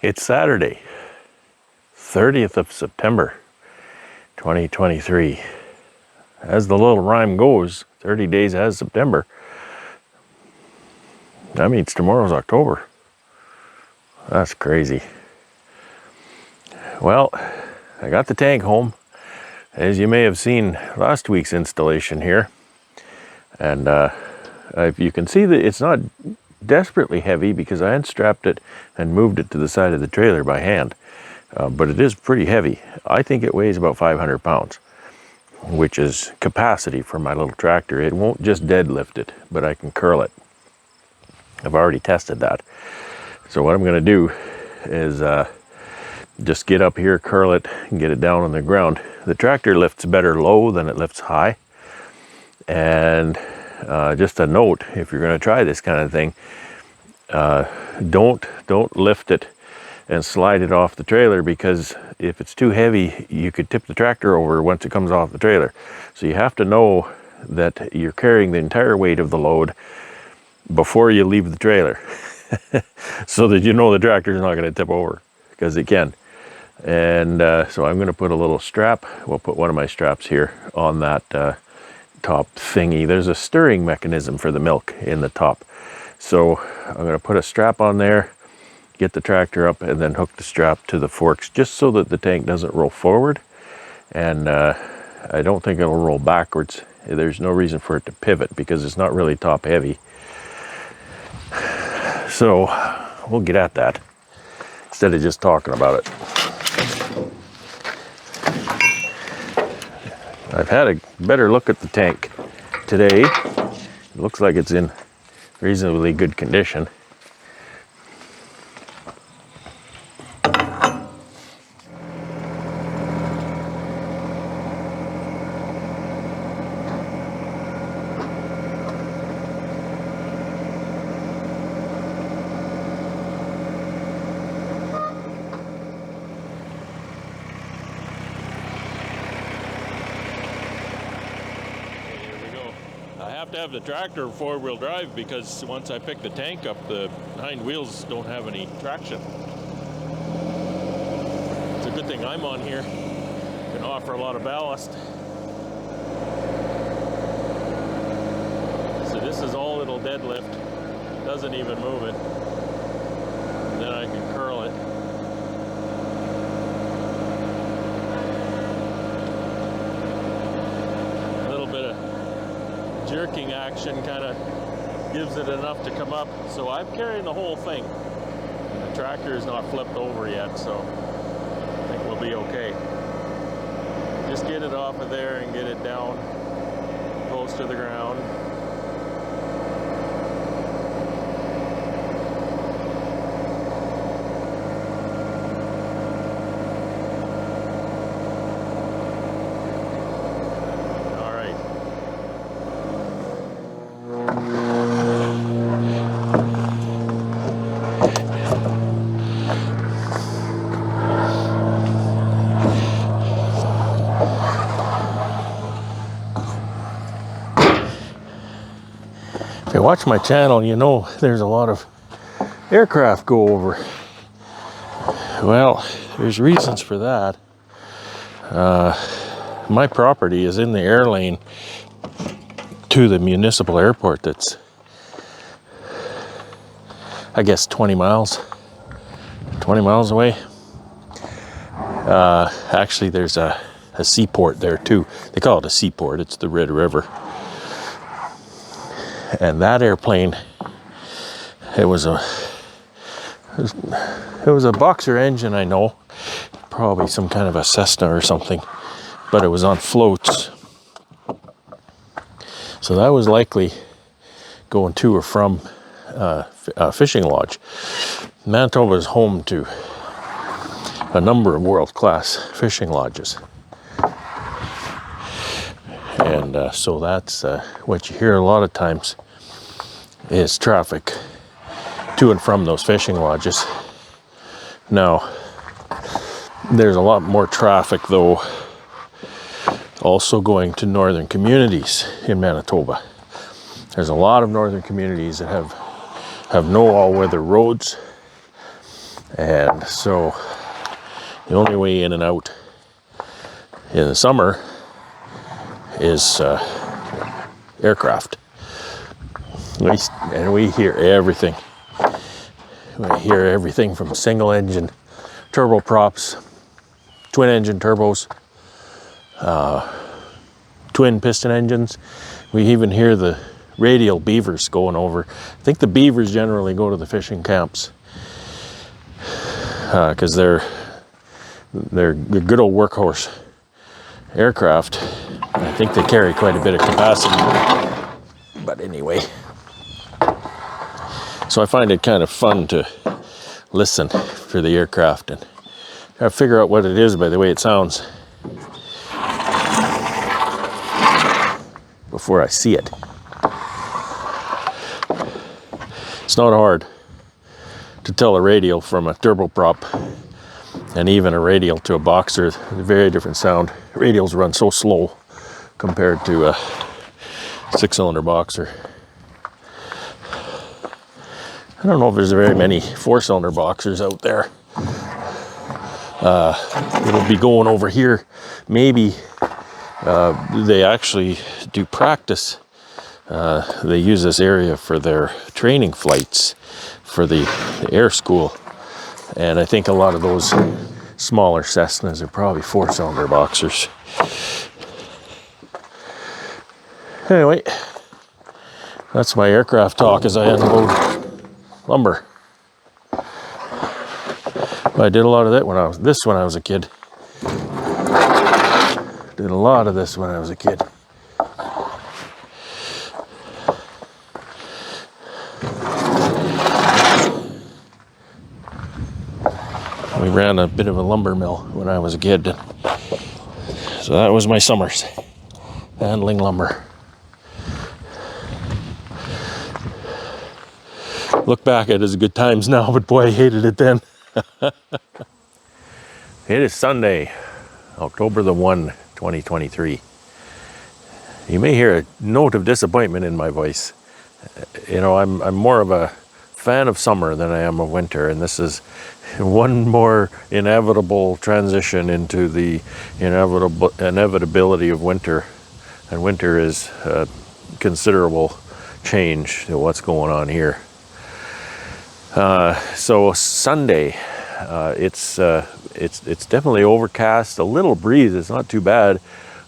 It's Saturday, 30th of September, 2023. As the little rhyme goes, 30 days has September. That means tomorrow's October. That's crazy. Well, I got the tank home, as you may have seen last week's installation here. And you can see that it's not desperately heavy because I unstrapped it and moved it to the side of the trailer by hand. But it is pretty heavy. I think it weighs about 500 pounds, which is capacity for my little tractor. It won't just deadlift it, but I can curl it. I've already tested that. So what I'm going to do is just get up here, curl it, and get it down on the ground. The tractor lifts better low than it lifts high. And just a note, if you're going to try this kind of thing, don't lift it and slide it off the trailer, because if it's too heavy, you could tip the tractor over once it comes off the trailer. So you have to know that you're carrying the entire weight of the load before you leave the trailer, so that you know the tractor is not going to tip over, because it can. And so I'm going to put a little strap. We'll put one of my straps here on that top thingy. There's a stirring mechanism for the milk in the top. So I'm going to put a strap on there, get the tractor up, and then hook the strap to the forks, just so that the tank doesn't roll forward. And I don't think it'll roll backwards. There's no reason for it to pivot because it's not really top heavy. So we'll get at that instead of just talking about it. I've had a better look at the tank today. It looks like it's in reasonably good condition. I have to have the tractor four-wheel drive because once I pick the tank up, the hind wheels don't have any traction. It's a good thing I'm on here. Can offer a lot of ballast. So this is all it'll deadlift. Doesn't even move it. And then I can curl it. A little bit of jerking action kind of gives it enough to come up. So I'm carrying the whole thing. The tractor is not flipped over yet, so I think we'll be okay. Just get it off of there and get it down close to the ground. If you watch my channel, you know there's a lot of aircraft go over. Well, there's reasons for that. My property is in the air lane to the municipal airport that's, I guess, 20 miles away. Actually, there's a seaport there too. They call it a seaport. It's the Red River. And that airplane, it was a Boxer engine, I know, probably some kind of a Cessna or something, but it was on floats. So that was likely going to or from a fishing lodge. Manitoba is home to a number of world-class fishing lodges. And so that's what you hear a lot of times is traffic to and from those fishing lodges. Now, there's a lot more traffic, though, also going to northern communities in Manitoba. There's a lot of northern communities that have no all-weather roads, And so the only way in and out in the summer is aircraft. And we hear everything. We hear everything from single engine turboprops, twin engine turbos, twin piston engines. We even hear the radial beavers going over. I think the beavers generally go to the fishing camps because they're good old workhorse aircraft. I think they carry quite a bit of capacity. But anyway, so I find it kind of fun to listen for the aircraft and try to figure out what it is by the way it sounds before I see it. It's not hard to tell a radial from a turboprop, and even a radial to a boxer. Very different sound. Radials run so slow compared to a 6-cylinder boxer. I don't know if there's very many 4-cylinder boxers out there. It'll be going over here. Maybe they actually do practice. They use this area for their training flights for the air school. And I think a lot of those smaller Cessnas are probably 4-cylinder boxers. Anyway, that's my aircraft talk as I unload lumber. I did a lot of that when I was a kid. Did a lot of this when I was a kid. We ran a bit of a lumber mill when I was a kid. So that was my summers, handling lumber. Look back at it as good times now, but boy, I hated it then. It is Sunday, October the 1, 2023. You may hear a note of disappointment in my voice. You know, I'm more of a fan of summer than I am of winter, and this is one more inevitable transition into the inevitability of winter. And winter is a considerable change to what's going on here. So Sunday, it's definitely overcast, a little breeze. It's not too bad,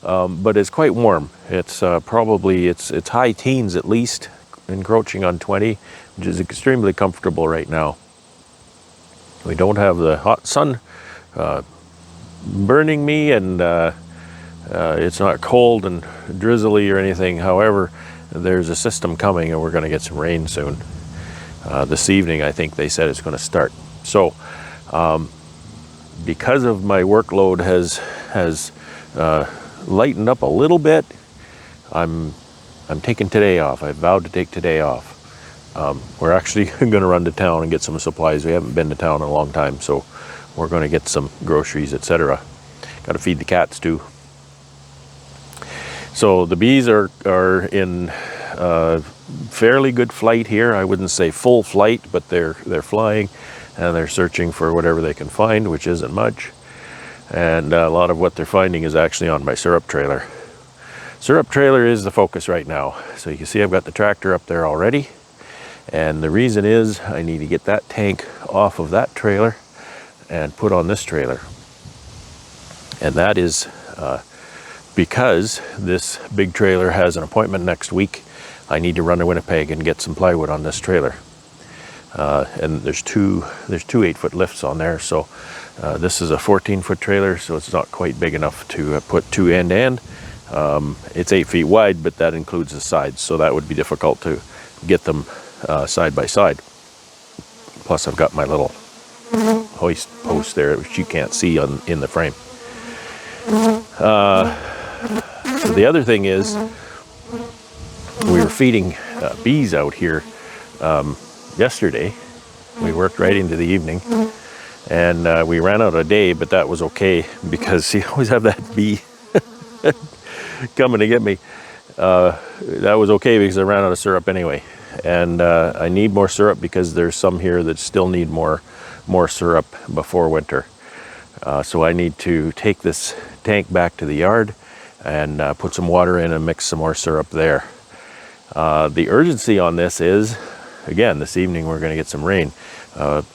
but it's quite warm. It's probably it's high teens at least, encroaching on 20, which is extremely comfortable right now. We don't have the hot sun burning me, and it's not cold and drizzly or anything. However, there's a system coming, and we're going to get some rain soon. This evening, I think they said it's going to start. So, because of my workload has lightened up a little bit, I'm taking today off. I vowed to take today off. We're actually going to run to town and get some supplies. We haven't been to town in a long time, so we're going to get some groceries, etc. Got to feed the cats too. So the bees are in fairly good flight here. I wouldn't say full flight, but they're flying, and they're searching for whatever they can find, which isn't much. And a lot of what they're finding is actually on my syrup trailer. Syrup trailer is the focus right now. So you can see I've got the tractor up there already. And the reason is I need to get that tank off of that trailer and put on this trailer. And that is because this big trailer has an appointment next week. I need to run to Winnipeg and get some plywood on this trailer. And there's two 8-foot lifts on there. So this is a 14-foot trailer, so it's not quite big enough to put two end-to-end. It's 8 feet wide, but that includes the sides, so that would be difficult to get them side by side. Plus I've got my little hoist post there, which you can't see in the frame. So the other thing is, we were feeding bees out here yesterday. We worked right into the evening, and we ran out of day, but that was okay because you always have that bee coming to get me. That was okay because I ran out of syrup anyway. and I need more syrup because there's some here that still need more syrup before winter. So I need to take this tank back to the yard and put some water in and mix some more syrup there. The urgency on this is, again, this evening we're going to get some rain.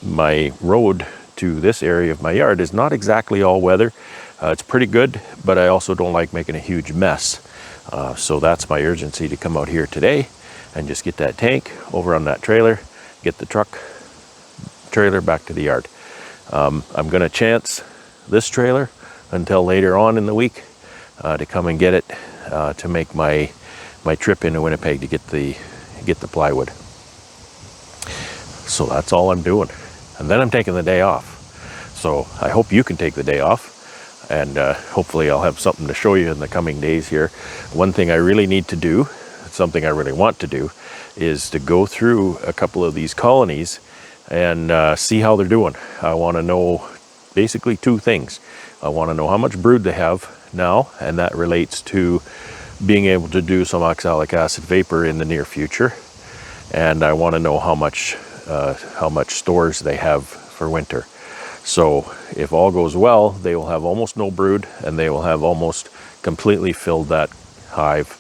My road to this area of my yard is not exactly all weather. It's pretty good, but I also don't like making a huge mess. So that's my urgency to come out here today and just get that tank over on that trailer, get the trailer back to the yard. I'm going to chance this trailer until later on in the week to come and get it to make my trip into Winnipeg to get the plywood. So that's all I'm doing, and then I'm taking the day off. So I hope you can take the day off, and hopefully I'll have something to show you in the coming days here. One thing I really need to do, something I really want to do, is to go through a couple of these colonies and see how they're doing. I want to know basically two things. I want to know how much brood they have now, and that relates to being able to do some oxalic acid vapor in the near future. And I want to know how much stores they have for winter. So if all goes well, they will have almost no brood, and they will have almost completely filled that hive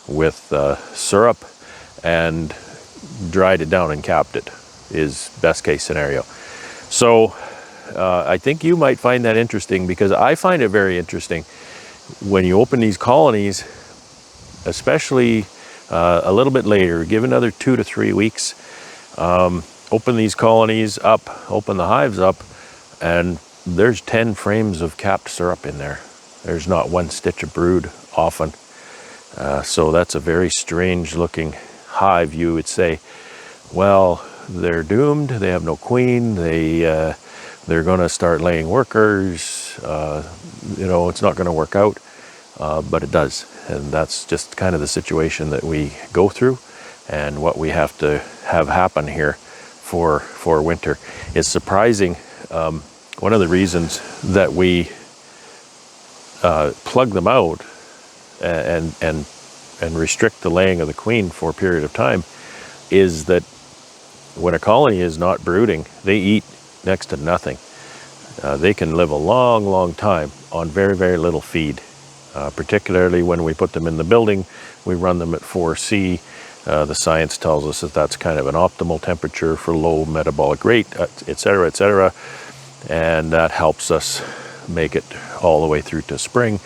with syrup and dried it down and capped it, is best case scenario. So I think you might find that interesting, because I find it very interesting when you open these colonies, especially a little bit later, give another 2 to 3 weeks, open these colonies up, open the hives up, and there's 10 frames of capped syrup in there. There's not one stitch of brood often. So that's a very strange looking hive. You would say, well, they're doomed, they have no queen, they're going to start laying workers, it's not going to work out, but it does. And that's just kind of the situation that we go through, and what we have to have happen here for winter. It's surprising. One of the reasons that we plug them out and restrict the laying of the queen for a period of time is that when a colony is not brooding, they eat next to nothing. They can live a long, long time on very, very little feed. Particularly when we put them in the building, we run them at 4C. The science tells us that that's kind of an optimal temperature for low metabolic rate, etc., and that helps us make it all the way through to spring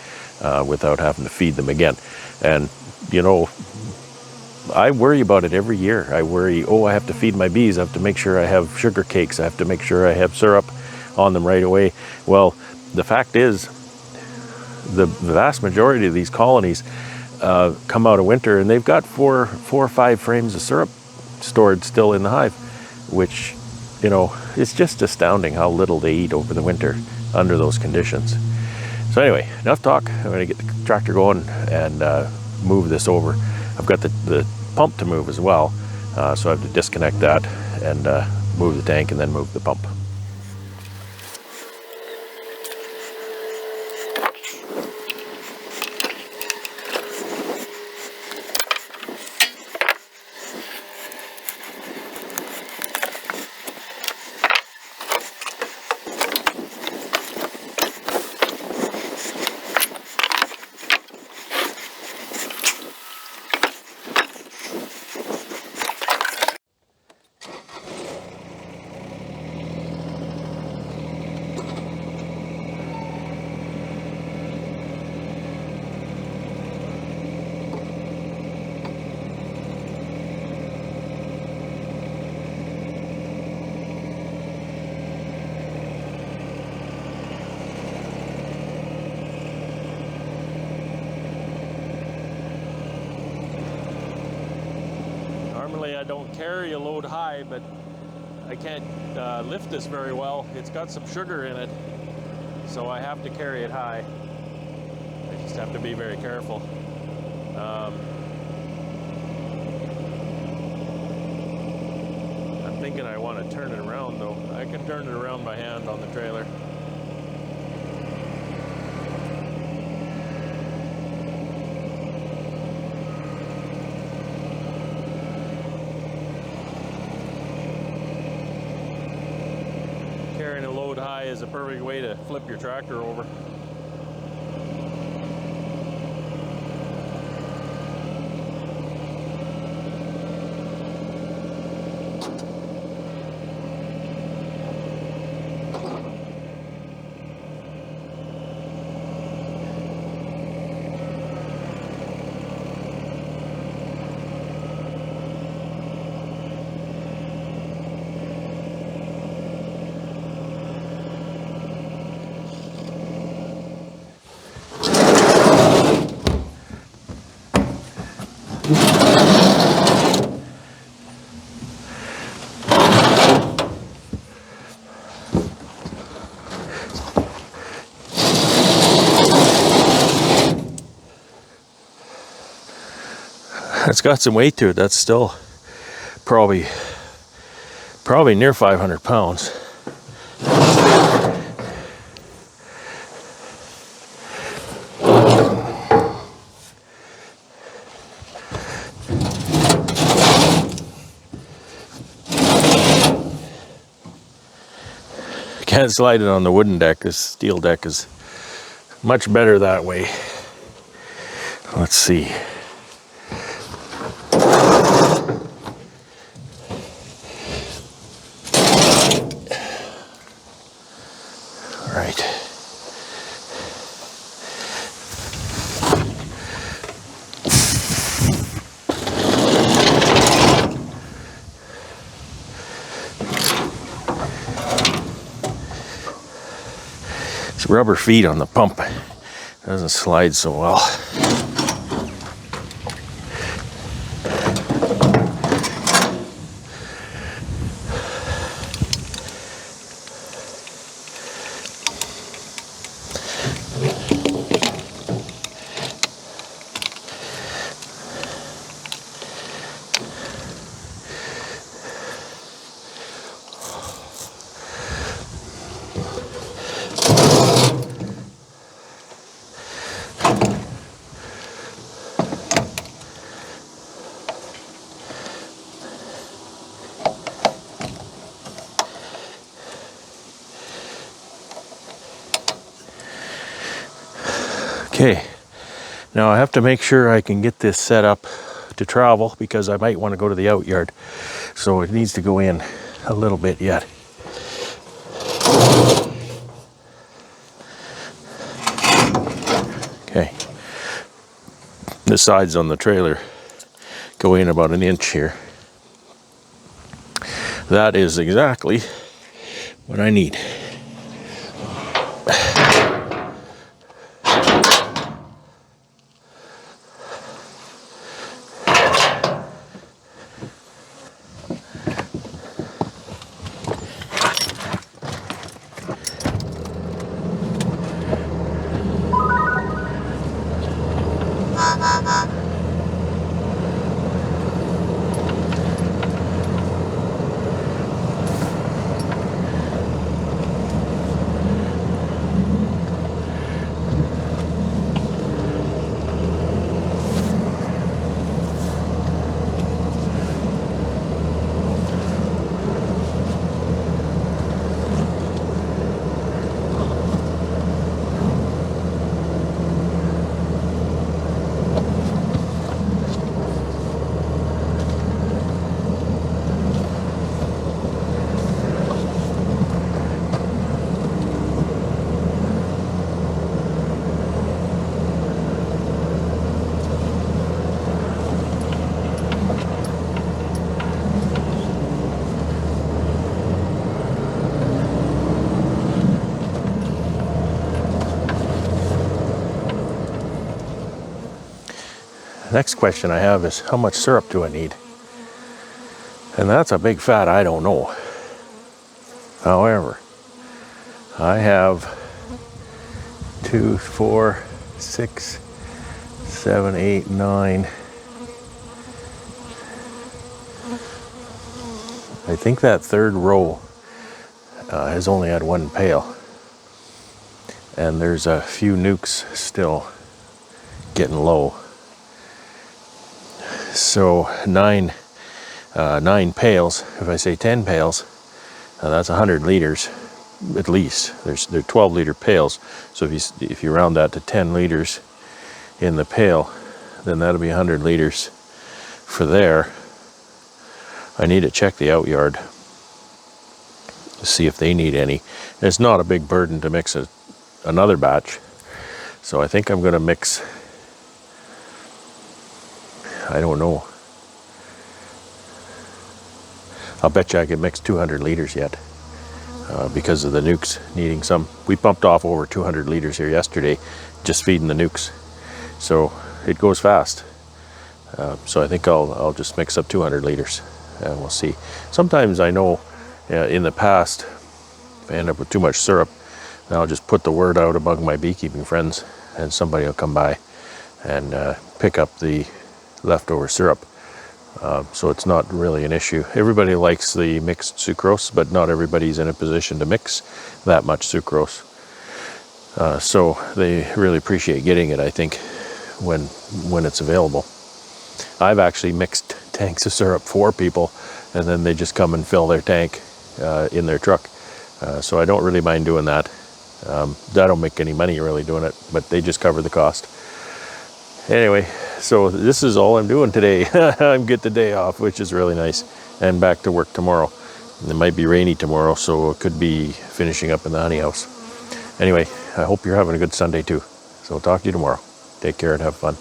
without having to feed them again. And I worry about it every year. I worry, I have to feed my bees, I have to make sure I have sugar cakes, I have to make sure I have syrup on them right away. Well, the fact is, the vast majority of these colonies come out of winter and they've got four or five frames of syrup stored still in the hive, which, it's just astounding how little they eat over the winter under those conditions. So anyway, enough talk. I'm going to get the tractor going and move this over. I've got the pump to move as well, so I have to disconnect that and move the tank and then move the pump. Normally I don't carry a load high, but I can't lift this very well. It's got some sugar in it, so I have to carry it high. I just have to be very careful. I'm thinking I want to turn it around though. I can turn it around by hand on the trailer. carrying a load high is a perfect way to flip your tractor over. It's got some weight to it. That's still probably near 500 pounds. Can't slide it on the wooden deck. This steel deck is much better that way. Let's see. All right. It's rubber feet on the pump. Doesn't slide so well. Okay, now I have to make sure I can get this set up to travel because I might want to go to the out yard. So it needs to go in a little bit yet. Okay, the sides on the trailer go in about 1 inch here. That is exactly what I need. Next question I have is, how much syrup do I need? And that's a big fat I don't know. However, I have 2, 4, 6, 7, 8, 9. I think that third row has only had 1 pail. And there's a few nukes still getting low. So 9 pails, if I say 10 pails, that's 100 liters at least. They're 12-liter pails. So if you round that to 10 liters in the pail, then that'll be 100 liters for there. I need to check the out yard to see if they need any. It's not a big burden to mix another batch. So I think I'm going to mix, I don't know. I'll bet you I could mix 200 liters yet because of the nukes needing some. We pumped off over 200 liters here yesterday just feeding the nukes. So it goes fast. So I think I'll just mix up 200 liters and we'll see. Sometimes I know in the past, if I end up with too much syrup, then I'll just put the word out among my beekeeping friends and somebody will come by and pick up the leftover syrup. So it's not really an issue. Everybody likes the mixed sucrose, but not everybody's in a position to mix that much sucrose. So they really appreciate getting it, I think, when it's available. I've actually mixed tanks of syrup for people, and then they just come and fill their tank in their truck. So I don't really mind doing that. I don't make any money really doing it, but they just cover the cost. Anyway, so this is all I'm doing today. I get the day off, which is really nice, and back to work tomorrow. It might be rainy tomorrow, so it could be finishing up in the honey house. Anyway, I hope you're having a good Sunday too. So I'll talk to you tomorrow. Take care and have fun.